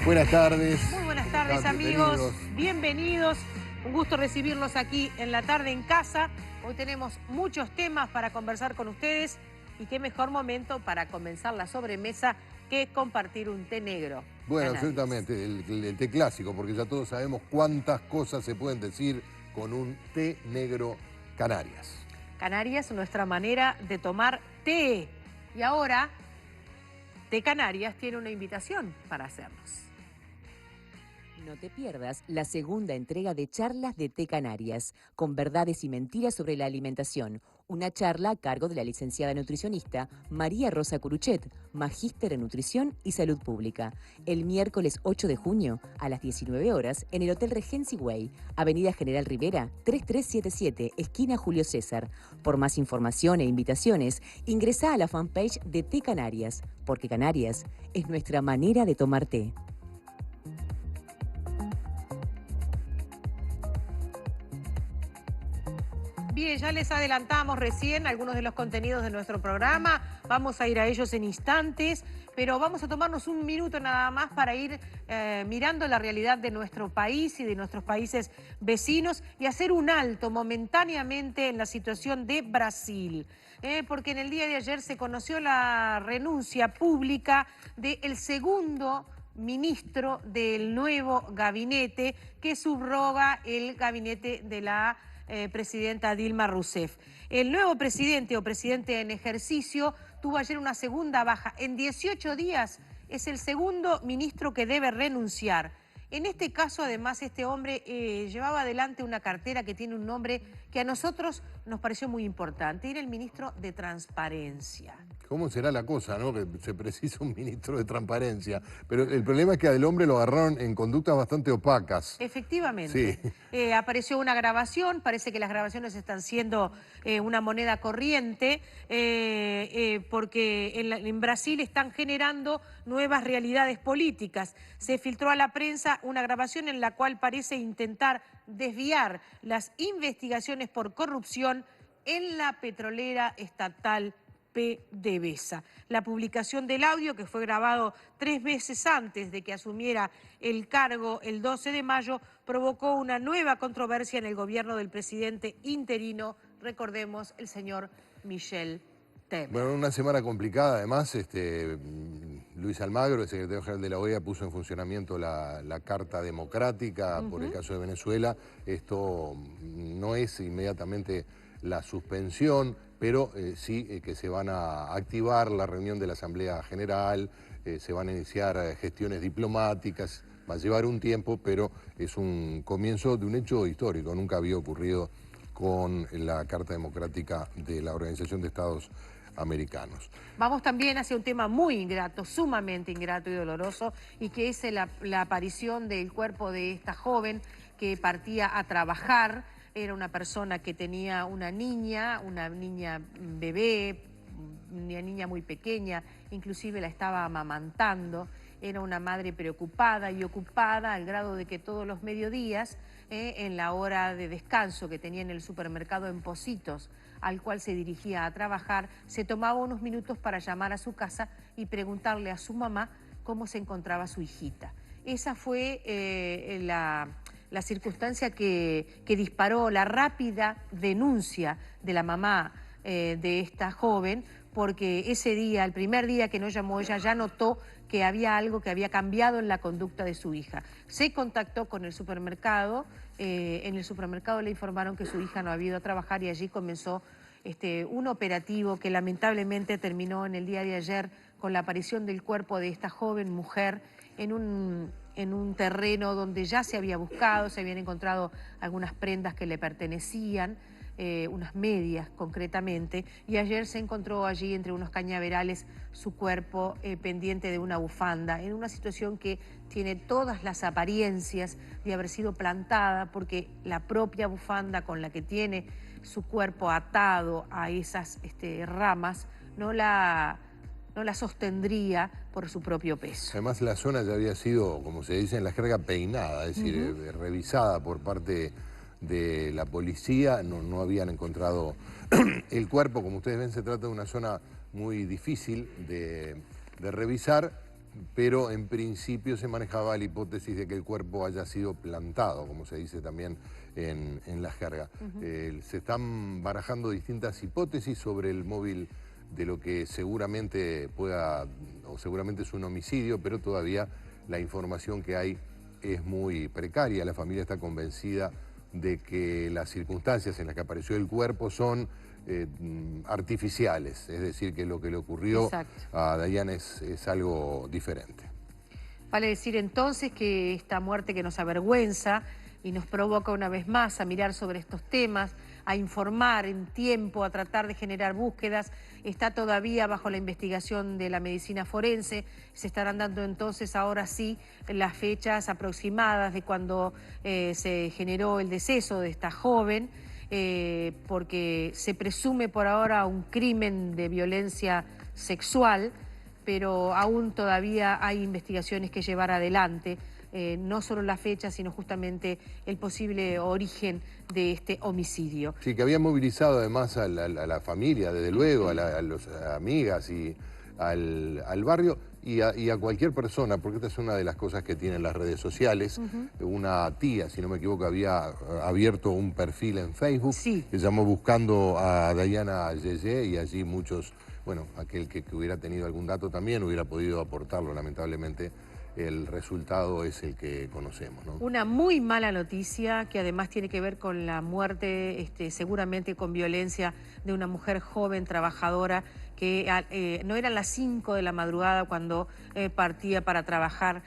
Buenas tardes. Muy buenas tardes, amigos. Bienvenidos. Un gusto recibirlos aquí en la tarde en casa. Hoy tenemos muchos temas para conversar con ustedes y qué mejor momento para comenzar la sobremesa que compartir un té negro. Bueno, Canarias. absolutamente, el té clásico, porque ya todos sabemos cuántas cosas se pueden decir con un té negro Canarias. Canarias, nuestra manera de tomar té. Y ahora, Té Canarias tiene una invitación para hacernos. No te pierdas la segunda entrega de Charlas de Té Canarias, con verdades y mentiras sobre la alimentación. Una charla a cargo de la licenciada nutricionista María Rosa Curuchet, magíster en nutrición y salud pública. El miércoles 8 de junio a las 19 horas en el Hotel Regency Way, Avenida General Rivera, 3377, esquina Julio César. Por más información e invitaciones, ingresa a la fanpage de Té Canarias, porque Canarias es nuestra manera de tomar té. Bien, ya les adelantamos recién algunos de los contenidos de nuestro programa. Vamos a ir a ellos en instantes, pero vamos a tomarnos un minuto nada más para ir mirando la realidad de nuestro país y de nuestros países vecinos y hacer un alto momentáneamente en la situación de Brasil. Porque en el día de ayer se conoció la renuncia pública del segundo ministro del nuevo gabinete que subroga el gabinete de la presidenta Dilma Rousseff. El nuevo presidente o presidente en ejercicio tuvo ayer una segunda baja. En 18 días es el segundo ministro que debe renunciar. En este caso, además, este hombre llevaba adelante una cartera que tiene un nombre que a nosotros nos pareció muy importante. Era el ministro de Transparencia. ¿Cómo será la cosa, no? Que se precisa un ministro de transparencia. Pero el problema es que al hombre lo agarraron en conductas bastante opacas. Efectivamente. Sí. Apareció una grabación, parece que las grabaciones están siendo una moneda corriente, porque en Brasil están generando nuevas realidades políticas. Se filtró a la prensa una grabación en la cual parece intentar desviar las investigaciones por corrupción en la petrolera estatal PDVSA. La publicación del audio, que fue grabado 3 meses antes de que asumiera el cargo el 12 de mayo, provocó una nueva controversia en el gobierno del presidente interino, recordemos, el señor Michel Temer. Bueno, una semana complicada, además, Luis Almagro, el secretario general de la OEA, puso en funcionamiento la Carta Democrática por el caso de Venezuela. Esto no es inmediatamente la suspensión, pero sí que se van a activar la reunión de la Asamblea General, se van a iniciar gestiones diplomáticas, va a llevar un tiempo, pero es un comienzo de un hecho histórico, nunca había ocurrido con la Carta Democrática de la Organización de Estados Americanos. Vamos también hacia un tema muy ingrato, sumamente ingrato y doloroso, y que es la aparición del cuerpo de esta joven que partía a trabajar. Era una persona que tenía una niña bebé, una niña muy pequeña, inclusive la estaba amamantando. Era una madre preocupada y ocupada al grado de que todos los mediodías, en la hora de descanso que tenía en el supermercado en Pocitos, al cual se dirigía a trabajar, se tomaba unos minutos para llamar a su casa y preguntarle a su mamá cómo se encontraba su hijita. Esa fue la circunstancia que disparó la rápida denuncia de la mamá de esta joven, porque ese día, el primer día que no llamó, ella ya notó que había algo que había cambiado en la conducta de su hija. Se contactó con el supermercado, en el supermercado le informaron que su hija no había ido a trabajar y allí comenzó un operativo que lamentablemente terminó en el día de ayer con la aparición del cuerpo de esta joven mujer en un terreno donde ya se había buscado, se habían encontrado algunas prendas que le pertenecían, unas medias concretamente, y ayer se encontró allí entre unos cañaverales su cuerpo pendiente de una bufanda, en una situación que tiene todas las apariencias de haber sido plantada, porque la propia bufanda con la que tiene su cuerpo atado a esas ramas no la sostendría por su propio peso. Además, la zona ya había sido, como se dice en la jerga, peinada, es decir, revisada por parte de la policía. No habían encontrado el cuerpo. Como ustedes ven, se trata de una zona muy difícil de revisar. pero en principio se manejaba la hipótesis de que el cuerpo haya sido plantado, como se dice también en la jerga. Se están barajando distintas hipótesis sobre el móvil de lo que seguramente seguramente es un homicidio, pero todavía la información que hay es muy precaria. La familia está convencida de que las circunstancias en las que apareció el cuerpo son artificiales, es decir, que lo que le ocurrió a Dayana es algo diferente. Vale decir entonces que esta muerte que nos avergüenza y nos provoca una vez más a mirar sobre estos temas, a informar en tiempo, a tratar de generar búsquedas, está todavía bajo la investigación de la medicina forense. Se estarán dando entonces ahora sí las fechas aproximadas de cuando se generó el deceso de esta joven, porque se presume por ahora un crimen de violencia sexual, pero aún todavía hay investigaciones que llevar adelante, no solo la fecha, sino justamente el posible origen de este homicidio. Sí, que había movilizado además a la familia, desde luego, a las amigas y al barrio y a cualquier persona, porque esta es una de las cosas que tienen las redes sociales. Una tía, si no me equivoco, había abierto un perfil en Facebook que llamó Buscando a Dayana Yeye, y allí muchos, bueno, aquel que hubiera tenido algún dato también hubiera podido aportarlo. Lamentablemente el resultado es el que conocemos, ¿no? Una muy mala noticia que además tiene que ver con la muerte, seguramente con violencia, de una mujer joven, trabajadora, que no eran las 5 de la madrugada cuando partía para trabajar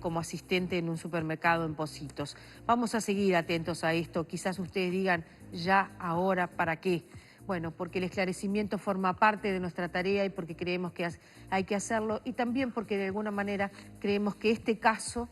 como asistente en un supermercado en Pocitos. Vamos a seguir atentos a esto. Quizás ustedes digan, ya, ahora, ¿para qué? Bueno, porque el esclarecimiento forma parte de nuestra tarea y porque creemos que hay que hacerlo, y también porque de alguna manera creemos que este caso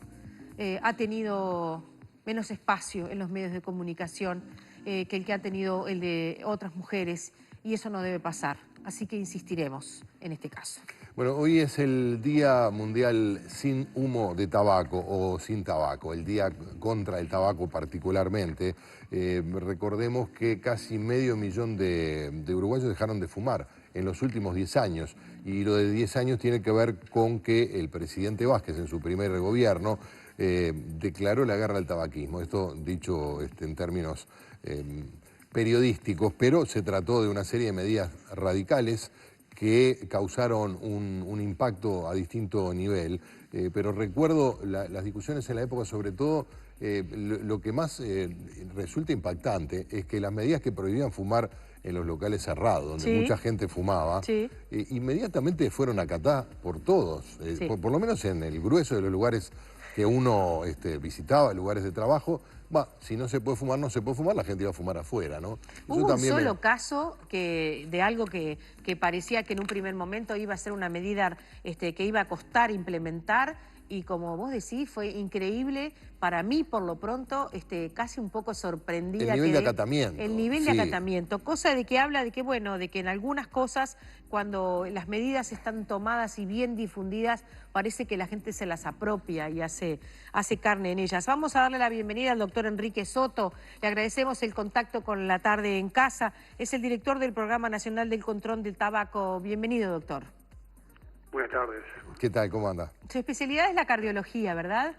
ha tenido menos espacio en los medios de comunicación que el que ha tenido el de otras mujeres, y eso no debe pasar. Así que insistiremos en este caso. Bueno, hoy es el Día Mundial Sin Humo de Tabaco, o Sin Tabaco, el Día contra el tabaco particularmente. Recordemos que casi 500.000 de uruguayos dejaron de fumar en los últimos 10 años. Y lo de 10 años tiene que ver con que el presidente Vázquez, en su primer gobierno, declaró la guerra al tabaquismo. Esto dicho en términos periodísticos, pero se trató de una serie de medidas radicales que causaron un impacto a distinto nivel, pero recuerdo las discusiones en la época, sobre todo lo que más resulta impactante es que las medidas que prohibían fumar en los locales cerrados, donde mucha gente fumaba, inmediatamente fueron acatadas por todos, por lo menos en el grueso de los lugares que uno visitaba, lugares de trabajo. Si no se puede fumar, no se puede fumar, la gente iba a fumar afuera, ¿no? Hubo un solo caso de algo que parecía que en un primer momento iba a ser una medida que iba a costar implementar, y como vos decís, fue increíble. Para mí, por lo pronto, casi un poco sorprendida. El nivel de acatamiento. El nivel de acatamiento, cosa de que habla de que, bueno, de que en algunas cosas, cuando las medidas están tomadas y bien difundidas, parece que la gente se las apropia y hace carne en ellas. Vamos a darle la bienvenida al doctor Enrique Soto. Le agradecemos el contacto con La Tarde en Casa. Es el director del Programa Nacional del Control del Tabaco. Bienvenido, doctor. Buenas tardes. ¿Qué tal? ¿Cómo anda? Su especialidad es la cardiología, ¿verdad?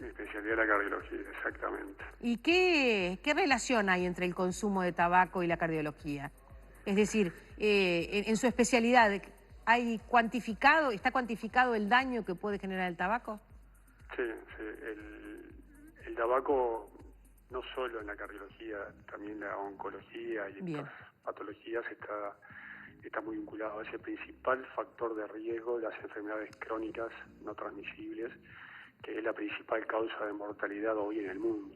Mi especialidad es la cardiología, exactamente. ¿Y qué relación hay entre el consumo de tabaco y la cardiología? Es decir, en su especialidad, ¿está cuantificado el daño que puede generar el tabaco? Sí. El tabaco, no solo en la cardiología, también la oncología y otras patologías está muy vinculado. Es el principal factor de riesgo de las enfermedades crónicas no transmisibles, que es la principal causa de mortalidad hoy en el mundo.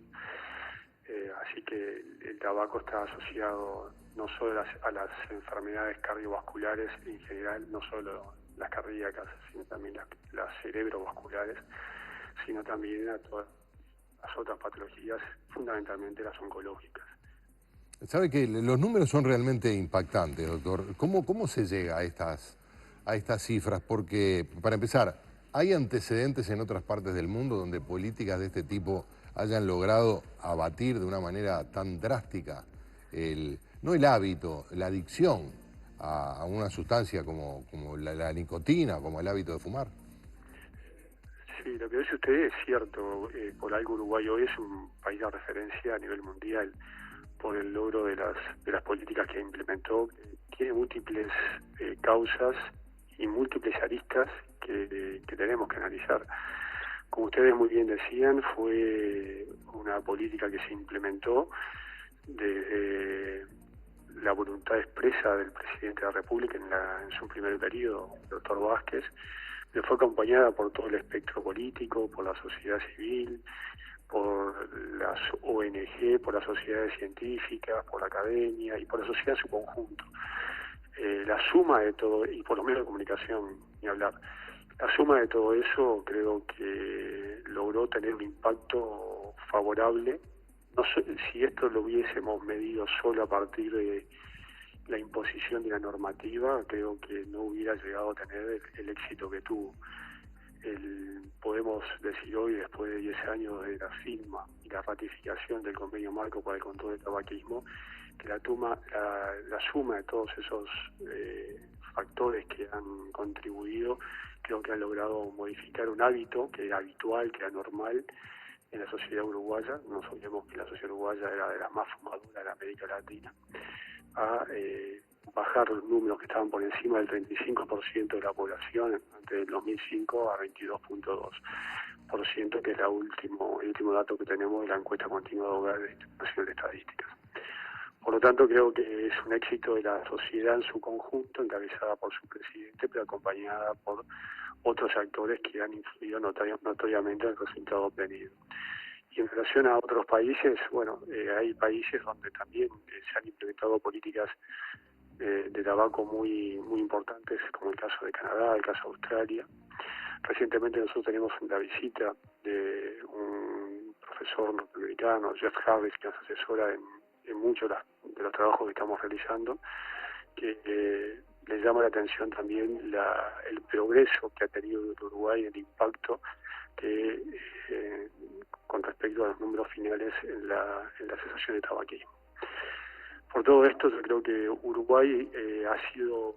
Así que el tabaco está asociado no solo a las enfermedades cardiovasculares en general, no solo las cardíacas, sino también las cerebrovasculares, sino también a todas las otras patologías, fundamentalmente las oncológicas. Sabe que los números son realmente impactantes, doctor. ¿Cómo se llega a estas cifras? Porque, para empezar, ¿hay antecedentes en otras partes del mundo donde políticas de este tipo hayan logrado abatir de una manera tan drástica no el hábito, la adicción a una sustancia como la nicotina, como el hábito de fumar? Sí, lo que dice usted es cierto. Por algo Uruguay hoy es un país de referencia a nivel mundial por el logro de las políticas que implementó. Tiene múltiples causas y múltiples aristas que tenemos que analizar. Como ustedes muy bien decían, fue una política que se implementó desde la voluntad expresa del presidente de la República en su primer periodo, el doctor Vázquez, que fue acompañada por todo el espectro político, por la sociedad civil, por las ONG, por las sociedades científicas, por la academia y por la sociedad en su conjunto. La suma de todo, y por los medios de comunicación, ni hablar, la suma de todo eso creo que logró tener un impacto favorable. No sé, si esto lo hubiésemos medido solo a partir de la imposición de la normativa, creo que no hubiera llegado a tener el éxito que tuvo. Podemos decir hoy, después de 10 años de la firma y la ratificación del convenio marco para el control del tabaquismo, que la suma de todos esos factores que han contribuido, creo que han logrado modificar un hábito que era habitual, que era normal en la sociedad uruguaya. No nos olvidemos que la sociedad uruguaya era de las más fumadoras de la América Latina, a bajar los números que estaban por encima del 35% de la población antes del 2005 a 22.2%, que es el último dato que tenemos de la encuesta continua de hogares de Nacional de Estadísticas. Por lo tanto, creo que es un éxito de la sociedad en su conjunto, encabezada por su presidente, pero acompañada por otros actores que han influido notoriamente en el resultado obtenido. Y en relación a otros países, bueno, hay países donde también se han implementado políticas de tabaco muy importantes, como el caso de Canadá, el caso de Australia. Recientemente nosotros tenemos una visita de un profesor norteamericano, Jeff Harris, que nos asesora en muchos de los trabajos que estamos realizando, que le llama la atención también el progreso que ha tenido Uruguay, el impacto que con respecto a los números finales en la cesación de tabaquismo. Por todo esto, yo creo que Uruguay ha sido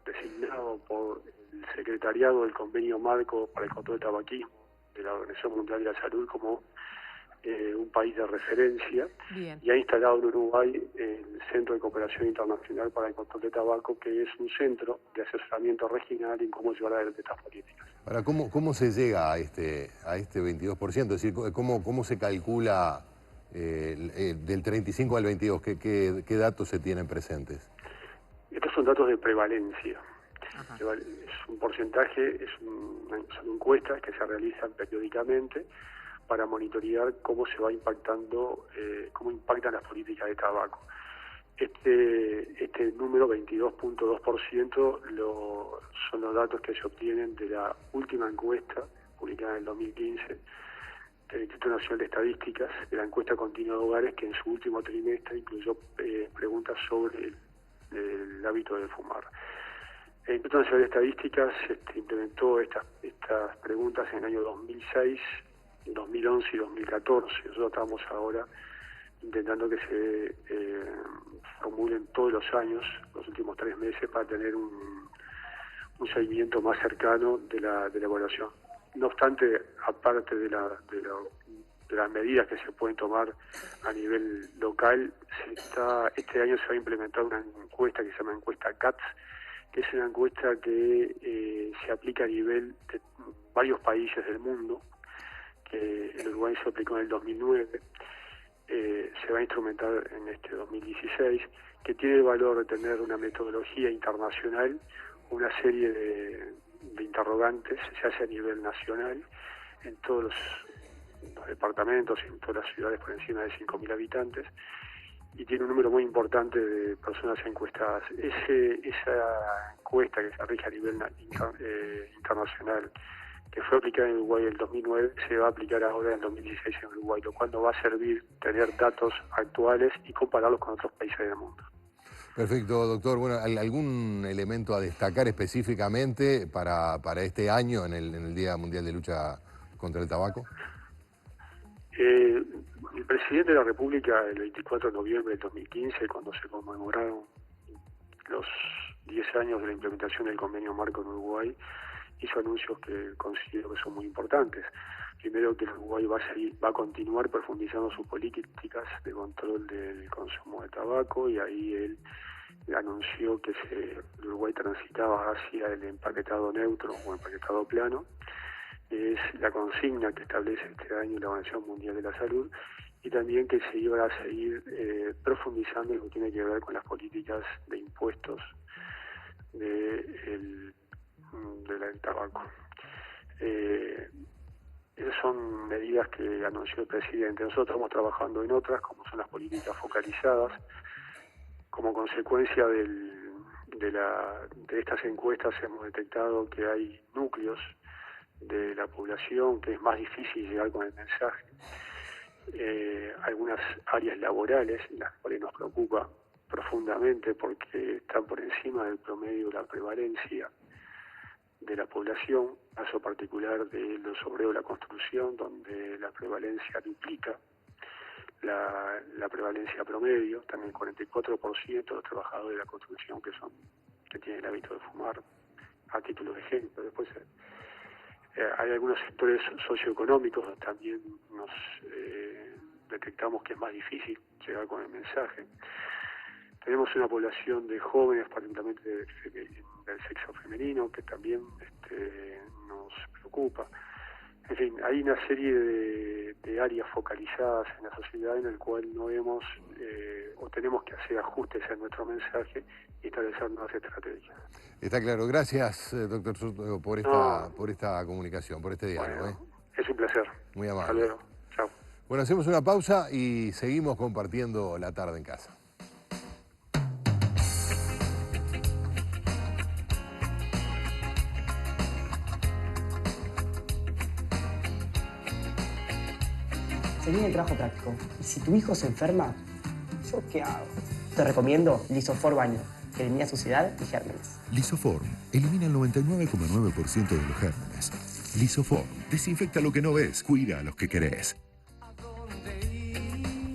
designado por el Secretariado del Convenio Marco para el Control del Tabaquismo de la Organización Mundial de la Salud como un país de referencia. Bien. Y ha instalado en Uruguay el Centro de Cooperación Internacional para el Control de Tabaco, que es un centro de asesoramiento regional en cómo llevar adelante estas políticas. Ahora, ¿cómo se llega a este 22%? Es decir, ¿cómo se calcula del 35 al 22? ¿Qué datos se tienen presentes? Estos son datos de prevalencia. Ajá. Es un porcentaje, son encuestas que se realizan periódicamente para monitorear cómo se va impactando, cómo impactan las políticas de tabaco. Este número, 22.2%, son los datos que se obtienen de la última encuesta, publicada en el 2015, del Instituto Nacional de Estadísticas, de la encuesta continua de hogares, que en su último trimestre incluyó preguntas sobre el hábito de fumar. El Instituto Nacional de Estadísticas implementó estas preguntas en el año 2006, 2011 y 2014. Nosotros estamos ahora intentando que se formulen todos los años, los últimos 3 meses, para tener un seguimiento más cercano de la evaluación. No obstante, aparte de las medidas que se pueden tomar a nivel local, este año se va a implementar una encuesta que se llama encuesta CATS, que es una encuesta que se aplica a nivel de varios países del mundo, que en Uruguay se aplicó en el 2009, se va a instrumentar en este 2016, que tiene el valor de tener una metodología internacional, una serie de interrogantes, se hace a nivel nacional, en todos los departamentos y en todas las ciudades por encima de 5.000 habitantes, y tiene un número muy importante de personas encuestadas. Esa encuesta que se rige a nivel internacional, que fue aplicada en Uruguay en el 2009, se va a aplicar ahora en el 2016 en Uruguay, lo cual nos va a servir tener datos actuales y compararlos con otros países del mundo. Perfecto, doctor. Bueno, ¿algún elemento a destacar específicamente para este año en el Día Mundial de Lucha contra el Tabaco? El presidente de la República, el 24 de noviembre del 2015, cuando se conmemoraron los 10 años de la implementación del convenio marco en Uruguay, hizo anuncios que considero que son muy importantes. Primero, que el Uruguay va a continuar profundizando sus políticas de control del consumo de tabaco, y ahí él anunció que el Uruguay transitaba hacia el empaquetado neutro o empaquetado plano. Es la consigna que establece este año la Organización Mundial de la Salud, y también que se iba a seguir profundizando en lo que tiene que ver con las políticas de impuestos del tabaco. Esas son medidas que anunció el presidente. Nosotros estamos trabajando en otras, como son las políticas focalizadas. Como consecuencia de estas encuestas hemos detectado que hay núcleos de la población que es más difícil llegar con el mensaje. Algunas áreas laborales, las cuales nos preocupa profundamente porque están por encima del promedio de la prevalencia de la población, caso particular de los obreros de la construcción, donde la prevalencia duplica la prevalencia promedio. También el 44% de los trabajadores de la construcción que tienen el hábito de fumar, a título de ejemplo. Después hay algunos sectores socioeconómicos donde también nos detectamos que es más difícil llegar con el mensaje. Tenemos una población de jóvenes, particularmente del sexo femenino, que también nos preocupa. En fin, hay una serie de áreas focalizadas en la sociedad en el cual no vemos o tenemos que hacer ajustes en nuestro mensaje y establecer nuevas estrategias. Está claro. Gracias, doctor Soto, por esta comunicación, por este diálogo. Bueno, es un placer. Muy amable. Hasta luego. Chao. Bueno, hacemos una pausa y seguimos compartiendo la tarde en casa. Se viene el trabajo práctico. Y si tu hijo se enferma, ¿yo qué hago? Te recomiendo Lisoform Baño, que elimina suciedad y gérmenes. Lisoform elimina el 99,9% de los gérmenes. Lisoform desinfecta lo que no ves, cuida a los que querés.